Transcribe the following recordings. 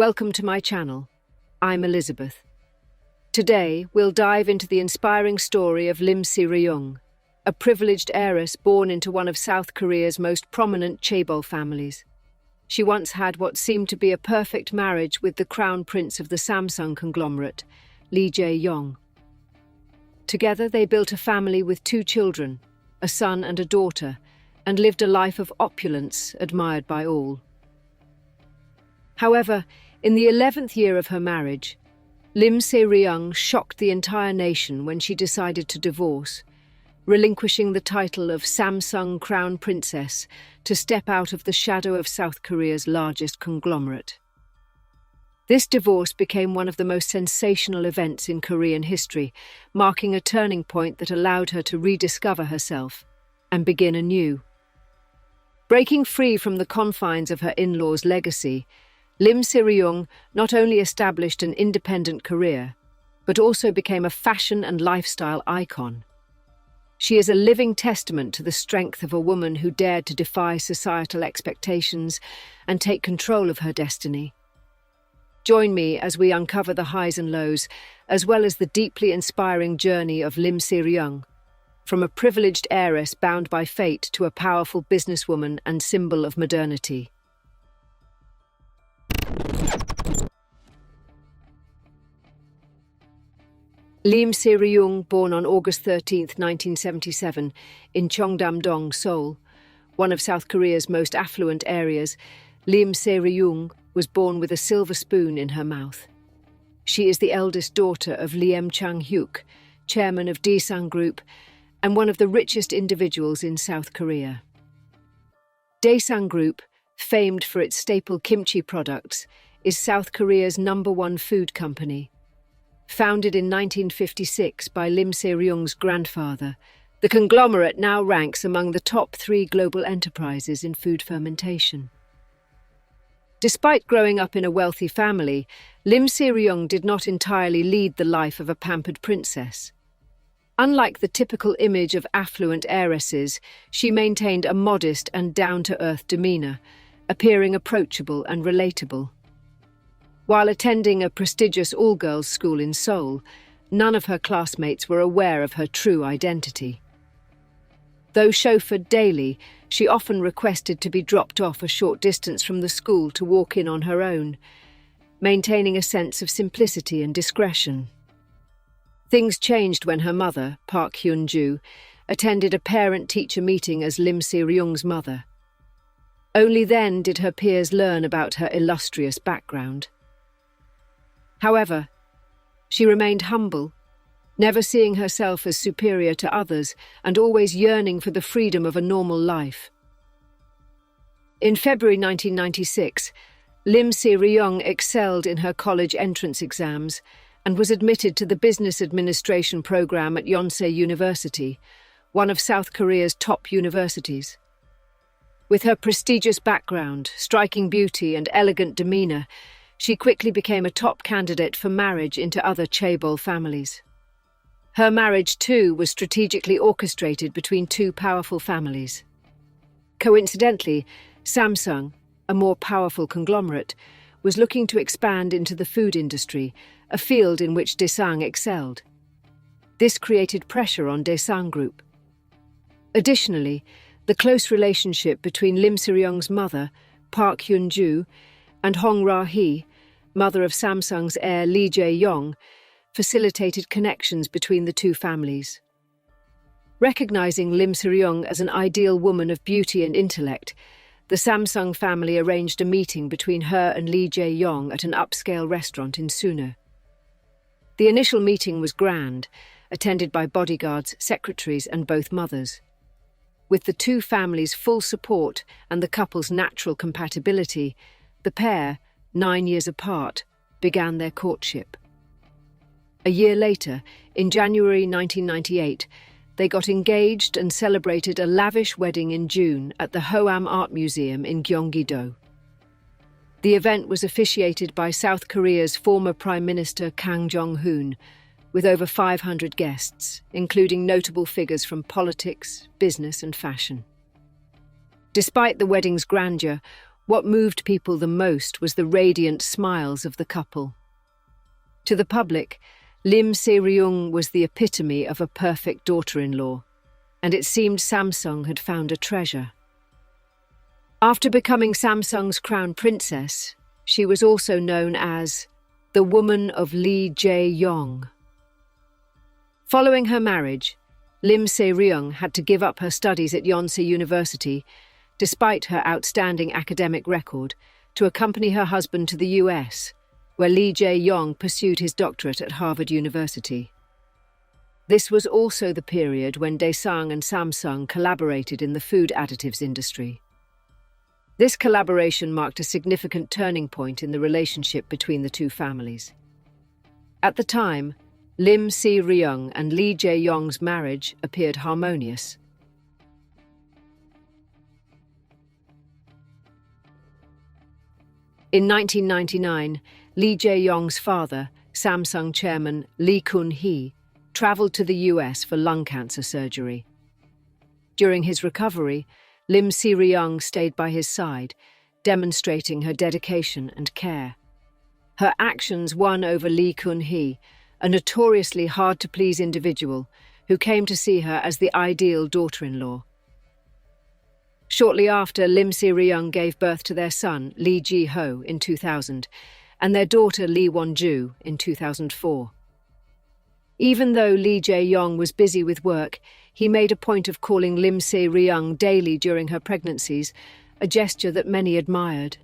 Welcome to my channel. I'm Elizabeth. Today, we'll dive into the inspiring story of Lim Se Ryung, a privileged heiress born into one of South Korea's most prominent chaebol families. She once had what seemed to be a perfect marriage with the crown prince of the Samsung conglomerate, Lee Jae Yong. Together, they built a family with 2 children, a son and a daughter, and lived a life of opulence admired by all. However, in the 11th year of her marriage, Lim Se Ryung shocked the entire nation when she decided to divorce, relinquishing the title of Samsung Crown Princess to step out of the shadow of South Korea's largest conglomerate. This divorce became one of the most sensational events in Korean history, marking a turning point that allowed her to rediscover herself and begin anew. Breaking free from the confines of her in-laws' legacy, Lim Se Ryung not only established an independent career, but also became a fashion and lifestyle icon. She is a living testament to the strength of a woman who dared to defy societal expectations and take control of her destiny. Join me as we uncover the highs and lows, as well as the deeply inspiring journey of Lim Se Ryung, from a privileged heiress bound by fate to a powerful businesswoman and symbol of modernity. Lim Se Ryung, born on August 13, 1977, in Cheongdam-dong, Seoul, one of South Korea's most affluent areas, Lim Se Ryung was born with a silver spoon in her mouth. She is the eldest daughter of Lee Jae-hyuk, chairman of Daesang Group, and one of the richest individuals in South Korea. Daesang Group, famed for its staple kimchi products, is South Korea's #1 food company. Founded in 1956 by Lim Se Ryung's grandfather, the conglomerate now ranks among the top 3 global enterprises in food fermentation. Despite growing up in a wealthy family, Lim Se Ryung did not entirely lead the life of a pampered princess. Unlike the typical image of affluent heiresses, she maintained a modest and down-to-earth demeanor, appearing approachable and relatable. While attending a prestigious all-girls school in Seoul, none of her classmates were aware of her true identity. Though chauffeured daily, she often requested to be dropped off a short distance from the school to walk in on her own, maintaining a sense of simplicity and discretion. Things changed when her mother, Park Hyun-ju, attended a parent-teacher meeting as Lim Se Ryung's mother. Only then did her peers learn about her illustrious background. However, she remained humble, never seeing herself as superior to others and always yearning for the freedom of a normal life. In February 1996, Lim Se Ryung excelled in her college entrance exams and was admitted to the Business Administration program at Yonsei University, one of South Korea's top universities. With her prestigious background, striking beauty, and elegant demeanor, she quickly became a top candidate for marriage into other chaebol families. Her marriage, too, was strategically orchestrated between 2 powerful families. Coincidentally, Samsung, a more powerful conglomerate, was looking to expand into the food industry, a field in which Daesang excelled. This created pressure on Daesang Group. Additionally, the close relationship between Lim Se Ryung's mother, Park Hyun-ju, and Hong Ra-hee, mother of Samsung's heir Lee Jae Yong, facilitated connections between the 2 families. Recognizing Lim Se Ryung as an ideal woman of beauty and intellect, the Samsung family arranged a meeting between her and Lee Jae Yong at an upscale restaurant in Suno. The initial meeting was grand, attended by bodyguards, secretaries, and both mothers. With the 2 families' full support and the couple's natural compatibility, the pair, 9 years apart, began their courtship. A year later, in January 1998, they got engaged and celebrated a lavish wedding in June at the Hoam Art Museum in Gyeonggi-do. The event was officiated by South Korea's former Prime Minister Kang Jong-hoon, with over 500 guests, including notable figures from politics, business, and fashion. Despite the wedding's grandeur, What moved people the most was the radiant smiles of the couple. To the public, Lim Se Ryung was the epitome of a perfect daughter-in-law, and it seemed Samsung had found a treasure. After becoming Samsung's crown princess, she was also known as the woman of Lee Jae Yong. Following her marriage, Lim Se Ryung had to give up her studies at Yonsei University, despite her outstanding academic record, to accompany her husband to the US, where Lee Jae Yong pursued his doctorate at Harvard University. This was also the period when Daesang and Samsung collaborated in the food additives industry. This collaboration marked a significant turning point in the relationship between the two families. At the time, Lim Se Ryung and Lee Jae Yong's marriage appeared harmonious. In 1999, Lee Jae Yong's father, Samsung chairman Lee Kun-hee, traveled to the US for lung cancer surgery. During his recovery, Lim Se Ryung stayed by his side, demonstrating her dedication and care. Her actions won over Lee Kun-hee, a notoriously hard-to-please individual who came to see her as the ideal daughter-in-law. Shortly after, Lim Se Ryung gave birth to their son, Lee Jae Ho, in 2000, and their daughter, Lee Won-ju, in 2004. Even though Lee Jae Yong was busy with work, he made a point of calling Lim Se Ryung daily during her pregnancies, a gesture that many admired.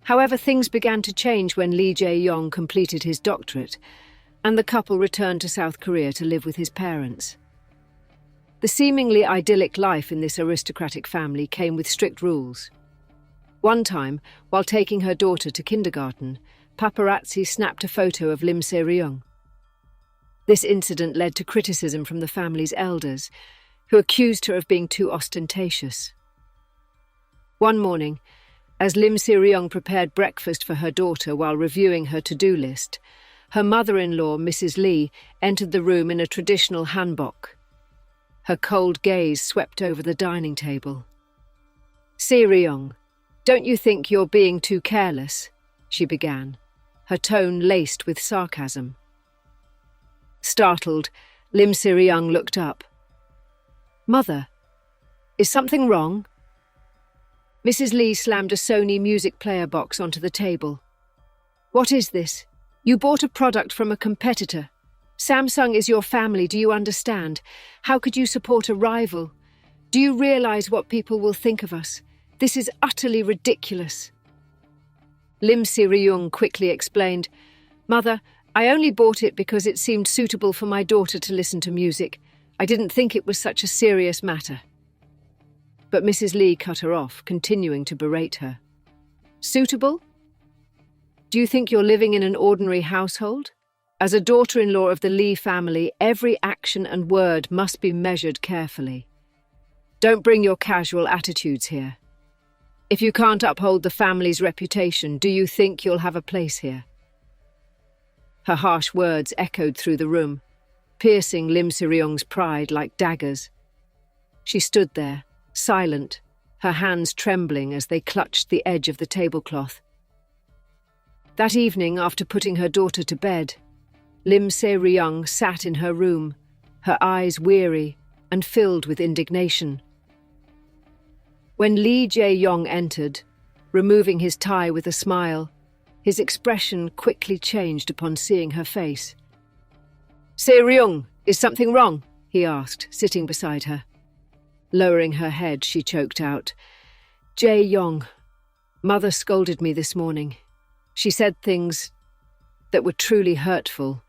However, things began to change when Lee Jae Yong completed his doctorate, and the couple returned to South Korea to live with his parents. The seemingly idyllic life in this aristocratic family came with strict rules. One time, while taking her daughter to kindergarten, paparazzi snapped a photo of Lim Se Ryung. This incident led to criticism from the family's elders, who accused her of being too ostentatious. One morning, as Lim Se Ryung prepared breakfast for her daughter while reviewing her to-do list, her mother-in-law, Mrs. Lee, entered the room in a traditional hanbok. Her cold gaze swept over the dining table. "Se Ryung, don't you think you're being too careless?" she began, her tone laced with sarcasm. Startled, Lim Se Ryung looked up. "Mother, is something wrong?" Mrs. Lee slammed a Sony music player box onto the table. "What is this? You bought a product from a competitor. Samsung is your family, do you understand? How could you support a rival? Do you realize what people will think of us? This is utterly ridiculous." Lim Se Ryung quickly explained, "Mother, I only bought it because it seemed suitable for my daughter to listen to music. I didn't think it was such a serious matter." But Mrs. Lee cut her off, continuing to berate her. "Suitable? Do you think you're living in an ordinary household? As a daughter-in-law of the Lee family, every action and word must be measured carefully. Don't bring your casual attitudes here. If you can't uphold the family's reputation, do you think you'll have a place here?" Her harsh words echoed through the room, piercing Lim Se Ryung's pride like daggers. She stood there, silent, her hands trembling as they clutched the edge of the tablecloth. That evening, after putting her daughter to bed, Lim Se Ryung sat in her room, her eyes weary and filled with indignation. When Lee Jae Yong entered, removing his tie with a smile, his expression quickly changed upon seeing her face. "Se Ryung, is something wrong?" he asked, sitting beside her. Lowering her head, she choked out, "Jae Yong, Mother scolded me this morning. She said things that were truly hurtful.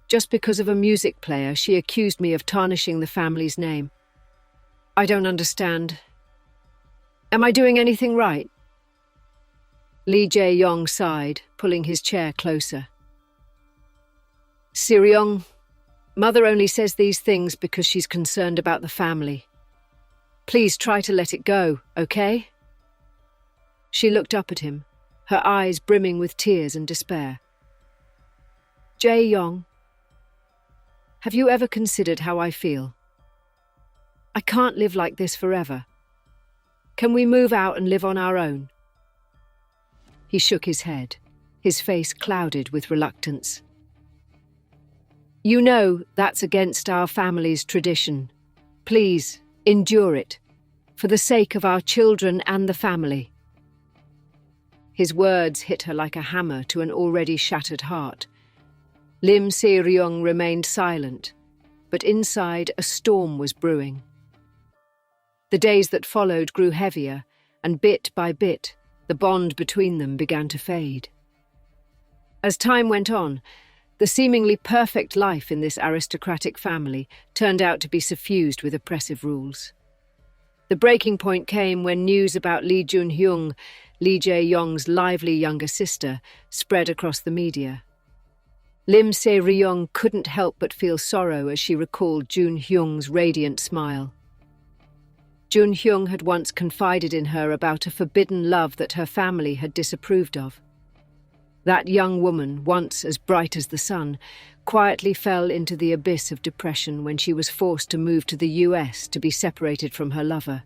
Just because of a music player, she accused me of tarnishing the family's name. I don't understand. Am I doing anything right?" Lee Jae Yong sighed, pulling his chair closer. "Se Ryung, Mother only says these things because she's concerned about the family. Please try to let it go, okay?" She looked up at him, her eyes brimming with tears and despair. "Jae Yong, have you ever considered how I feel? I can't live like this forever. Can we move out and live on our own?" He shook his head, his face clouded with reluctance. "You know that's against our family's tradition. Please, endure it, for the sake of our children and the family." His words hit her like a hammer to an already shattered heart. Lim Se Ryung remained silent, but inside a storm was brewing. The days that followed grew heavier, and bit by bit, the bond between them began to fade. As time went on, the seemingly perfect life in this aristocratic family turned out to be suffused with oppressive rules. The breaking point came when news about Lee Jae Yong, Lee Jae Yong's lively younger sister, spread across the media. Lim Se Ryung couldn't help but feel sorrow as she recalled Jun Hyung's radiant smile. Jun Hyung had once confided in her about a forbidden love that her family had disapproved of. That young woman, once as bright as the sun, quietly fell into the abyss of depression when she was forced to move to the US to be separated from her lover.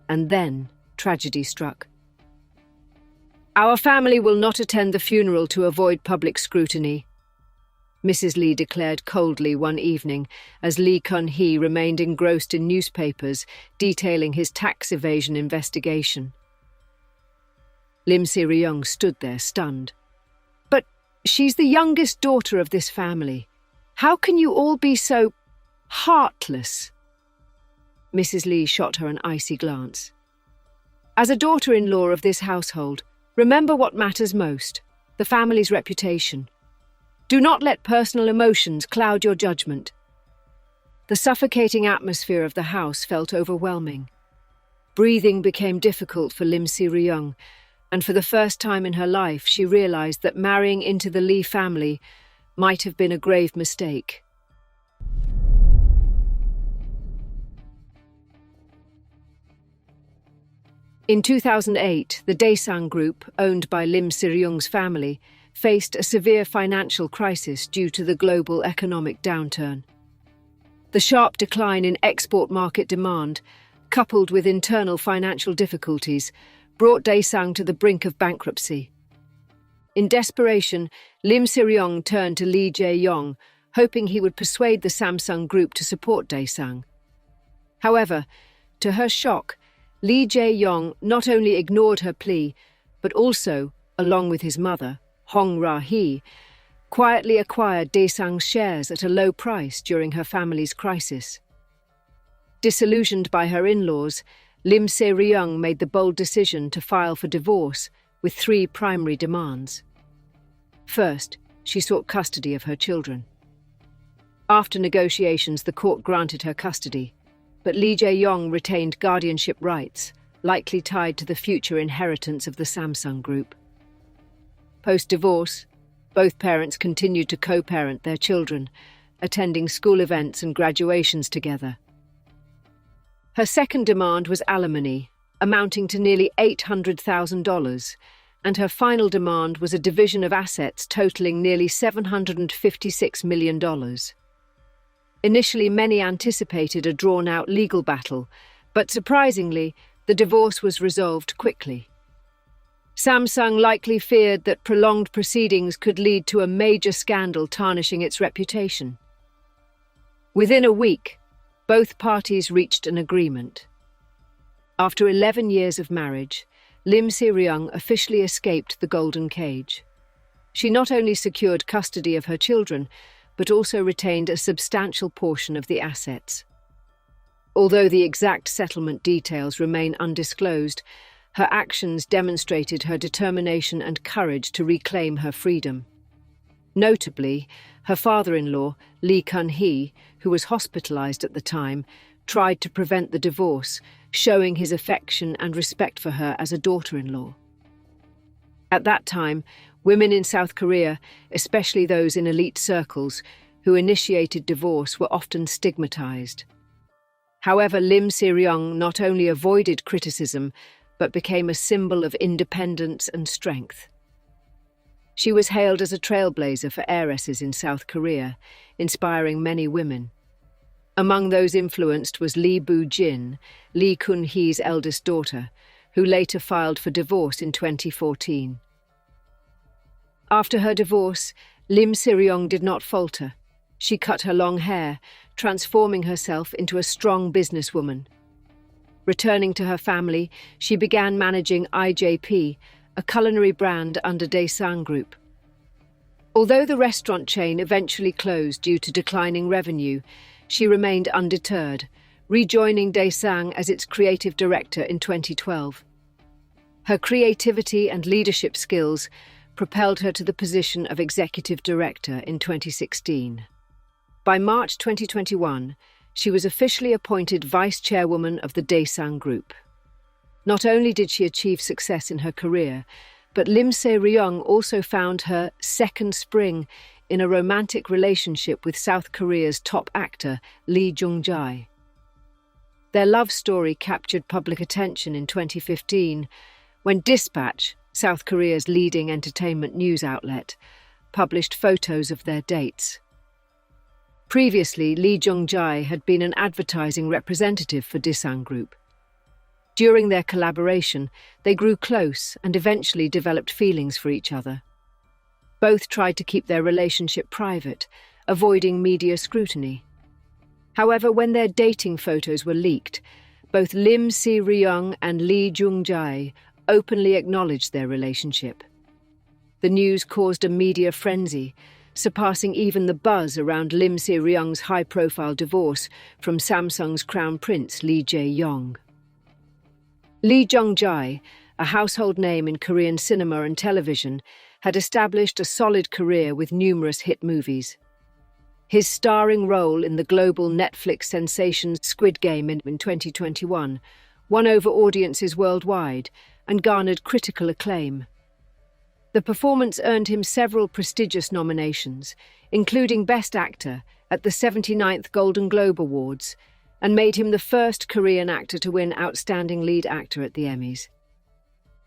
And then tragedy struck. "Our family will not attend the funeral to avoid public scrutiny," Mrs. Lee declared coldly one evening as Lee Kun-hee remained engrossed in newspapers detailing his tax evasion investigation. Lim Se Ryung stood there stunned. "But she's the youngest daughter of this family. How can you all be so heartless?" Mrs. Lee shot her an icy glance. "As a daughter-in-law of this household, remember what matters most, the family's reputation. Do not let personal emotions cloud your judgment." The suffocating atmosphere of the house felt overwhelming. Breathing became difficult for Lim Se Ryung, and for the first time in her life she realized that marrying into the Lee family might have been a grave mistake. In 2008, the Daesang Group, owned by Lim Se Ryung's family, faced a severe financial crisis due to the global economic downturn. The sharp decline in export market demand, coupled with internal financial difficulties, brought Daesang to the brink of bankruptcy. In desperation, Lim Se Ryung turned to Lee Jae Yong, hoping he would persuade the Samsung Group to support Daesang. However, to her shock, Lee Jae Yong not only ignored her plea, but also, along with his mother, Hong Ra-hee, quietly acquired Daesang's shares at a low price during her family's crisis. Disillusioned by her in-laws, Lim Se Ryung made the bold decision to file for divorce with 3 primary demands. First, she sought custody of her children. After negotiations, the court granted her custody, but Lee Jae Yong retained guardianship rights, likely tied to the future inheritance of the Samsung Group. Post-divorce, both parents continued to co-parent their children, attending school events and graduations together. Her second demand was alimony, amounting to nearly $800,000, and her final demand was a division of assets totaling nearly $756 million. Initially, many anticipated a drawn-out legal battle, but surprisingly, the divorce was resolved quickly. Samsung likely feared that prolonged proceedings could lead to a major scandal tarnishing its reputation. Within a week, both parties reached an agreement. After 11 years of marriage, Lim Se Ryung officially escaped the golden cage. She not only secured custody of her children, but also retained a substantial portion of the assets. Although the exact settlement details remain undisclosed, her actions demonstrated her determination and courage to reclaim her freedom. Notably, her father-in-law, Lee Kun-hee, who was hospitalized at the time, tried to prevent the divorce, showing his affection and respect for her as a daughter-in-law. At that time, women in South Korea, especially those in elite circles, who initiated divorce were often stigmatized. However, Lim Se Ryung not only avoided criticism, but became a symbol of independence and strength. She was hailed as a trailblazer for heiresses in South Korea, inspiring many women. Among those influenced was Lee Bu-jin, Lee Kun-hee's eldest daughter, who later filed for divorce in 2014. After her divorce, Lim Se Ryung did not falter. She cut her long hair, transforming herself into a strong businesswoman. Returning to her family, she began managing IJP, a culinary brand under Daesang Group. Although the restaurant chain eventually closed due to declining revenue, she remained undeterred, rejoining Daesang as its creative director in 2012. Her creativity and leadership skills propelled her to the position of executive director in 2016. By March 2021, she was officially appointed vice chairwoman of the Daesang Group. Not only did she achieve success in her career, but Lim Se Ryung also found her second spring in a romantic relationship with South Korea's top actor Lee Jae Yong. Their love story captured public attention in 2015 when Dispatch, South Korea's leading entertainment news outlet, published photos of their dates. Previously, Lee Jae Yong had been an advertising representative for Daesang Group. During their collaboration, they grew close and eventually developed feelings for each other. Both tried to keep their relationship private, avoiding media scrutiny. However, when their dating photos were leaked, both Lim Se Ryung and Lee Jae Yong openly acknowledged their relationship. The news caused a media frenzy, surpassing even the buzz around Lim Se Ryung's high-profile divorce from Samsung's crown prince Lee Jae Yong. Lee Jae Yong, a household name in Korean cinema and television, had established a solid career with numerous hit movies. His starring role in the global Netflix sensation Squid Game in 2021 won over audiences worldwide and garnered critical acclaim. The performance earned him several prestigious nominations, including Best Actor at the 79th Golden Globe Awards, and made him the first Korean actor to win Outstanding Lead Actor at the Emmys.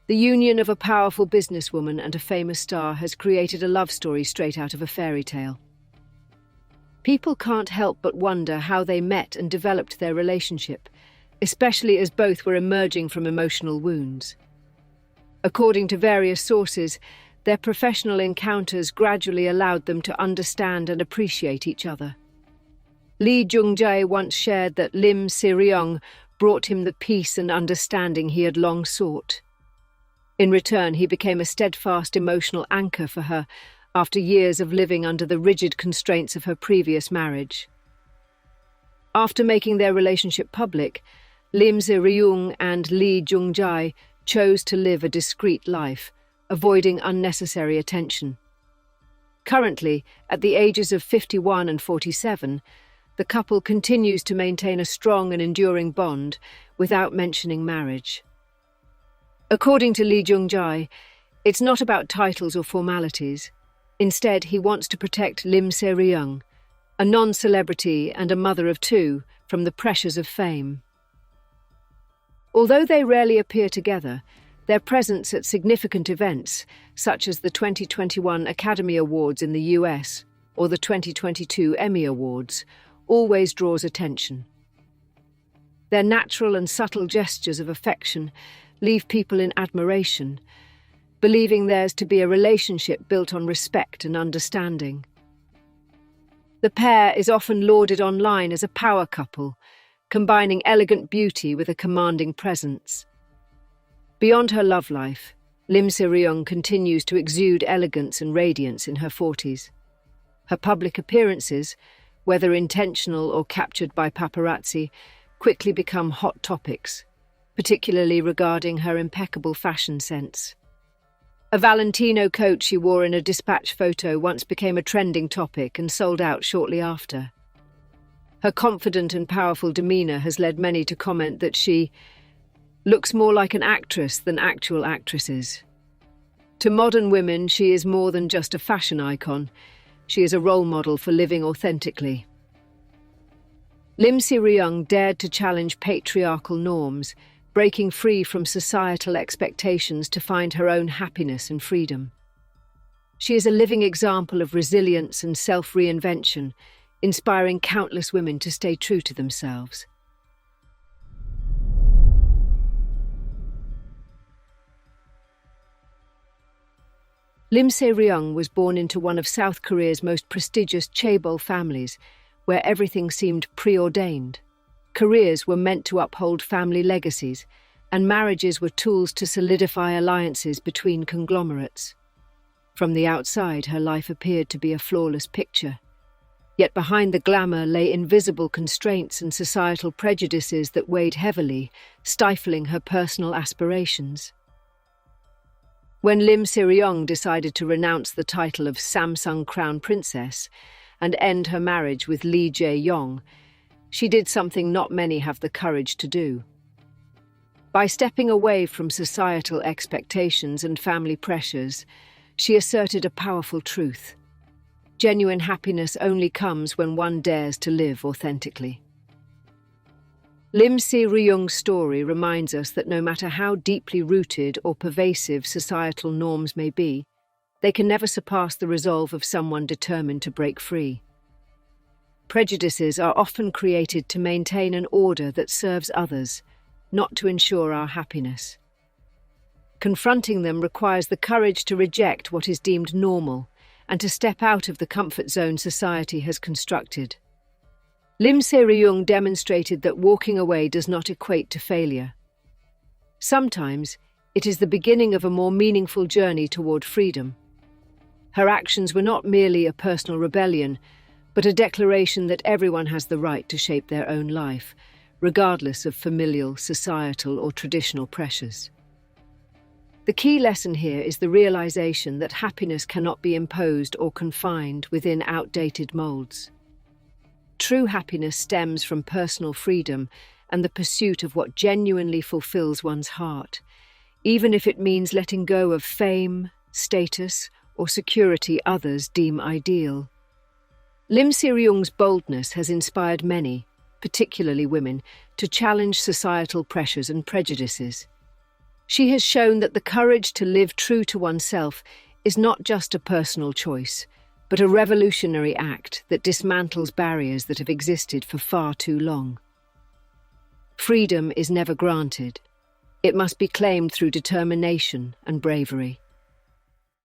The union of a powerful businesswoman and a famous star has created a love story straight out of a fairy tale. People can't help but wonder how they met and developed their relationship, especially as both were emerging from emotional wounds. According to various sources, their professional encounters gradually allowed them to understand and appreciate each other. Lee Jae Yong once shared that Lim Se Ryung brought him the peace and understanding he had long sought. In return, he became a steadfast emotional anchor for her after years of living under the rigid constraints of her previous marriage. After making their relationship public, Lim Se Ryung and Lee Jae Yong chose to live a discreet life, avoiding unnecessary attention. Currently, at the ages of 51 and 47, the couple continues to maintain a strong and enduring bond without mentioning marriage. According to Lee Jae Yong, it's not about titles or formalities. Instead, he wants to protect Lim Se Ryung, a non-celebrity and a mother of two, from the pressures of fame. Although they rarely appear together, their presence at significant events, such as the 2021 Academy Awards in the US or the 2022 Emmy Awards, always draws attention. Their natural and subtle gestures of affection leave people in admiration, believing theirs to be a relationship built on respect and understanding. The pair is often lauded online as a power couple, combining elegant beauty with a commanding presence. Beyond her love life, Lim Se Ryung continues to exude elegance and radiance in her 40s. Her public appearances, whether intentional or captured by paparazzi, quickly become hot topics, particularly regarding her impeccable fashion sense. A Valentino coat she wore in a Dispatch photo once became a trending topic and sold out shortly after. Her confident and powerful demeanour has led many to comment that she looks more like an actress than actual actresses. To modern women, she is more than just a fashion icon. She is a role model for living authentically. Lim Se Ryung dared to challenge patriarchal norms, breaking free from societal expectations to find her own happiness and freedom. She is a living example of resilience and self-reinvention, inspiring countless women to stay true to themselves. Lim Se Ryung was born into one of South Korea's most prestigious chaebol families, where everything seemed preordained. Careers were meant to uphold family legacies, and marriages were tools to solidify alliances between conglomerates. From the outside, her life appeared to be a flawless picture. Yet behind the glamour lay invisible constraints and societal prejudices that weighed heavily, stifling her personal aspirations. When Lim Se Ryung decided to renounce the title of Samsung Crown Princess and end her marriage with Lee Jae Yong, she did something not many have the courage to do. By stepping away from societal expectations and family pressures, she asserted a powerful truth. Genuine happiness only comes when one dares to live authentically. Lim Se Ryung's story reminds us that no matter how deeply rooted or pervasive societal norms may be, they can never surpass the resolve of someone determined to break free. Prejudices are often created to maintain an order that serves others, not to ensure our happiness. Confronting them requires the courage to reject what is deemed normal and to step out of the comfort zone society has constructed. Lim Se Ryung demonstrated that walking away does not equate to failure. Sometimes, it is the beginning of a more meaningful journey toward freedom. Her actions were not merely a personal rebellion, but a declaration that everyone has the right to shape their own life, regardless of familial, societal, or traditional pressures. The key lesson here is the realization that happiness cannot be imposed or confined within outdated molds. True happiness stems from personal freedom and the pursuit of what genuinely fulfills one's heart, even if it means letting go of fame, status, or security others deem ideal. Lim Se Ryung's boldness has inspired many, particularly women, to challenge societal pressures and prejudices. She has shown that the courage to live true to oneself is not just a personal choice, but a revolutionary act that dismantles barriers that have existed for far too long. Freedom is never granted. It must be claimed through determination and bravery.